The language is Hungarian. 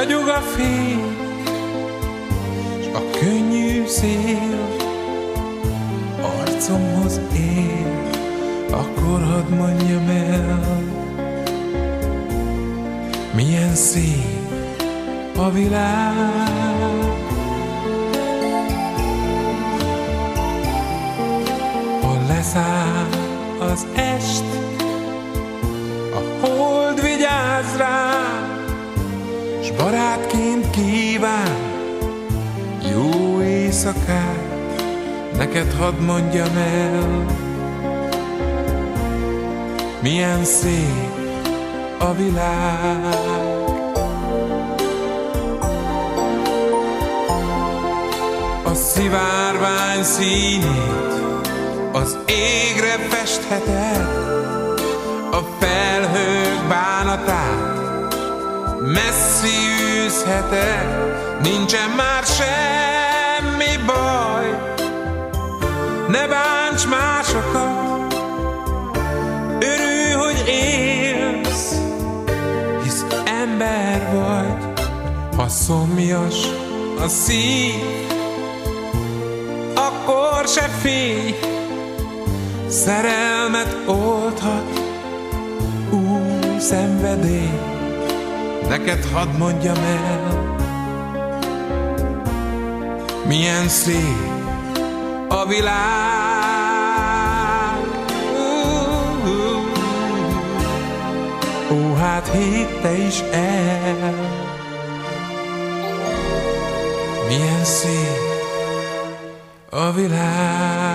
ragyog a fény, s a könnyű szél arcomhoz ér, akkor hadd mondjam el, milyen szép a világ. Ha leszáll az est, a hold vigyáz rám, s barátként kíván jó éjszakát, neked hadd mondjam el, milyen szép a világ. A szivárvány színét az égre festheted, a felhők bánatát messzi űzheted, nincsen már semmi baj, ne bánts másokat, örülj, hogy élsz, hisz ember vagy. Ha szomjas a szív, akkor se félj, szerelmet oldhat új szenvedély, neked hadd mondjam el, milyen szép a világ. Ó, hát hidd te is el, milyen szép a világ.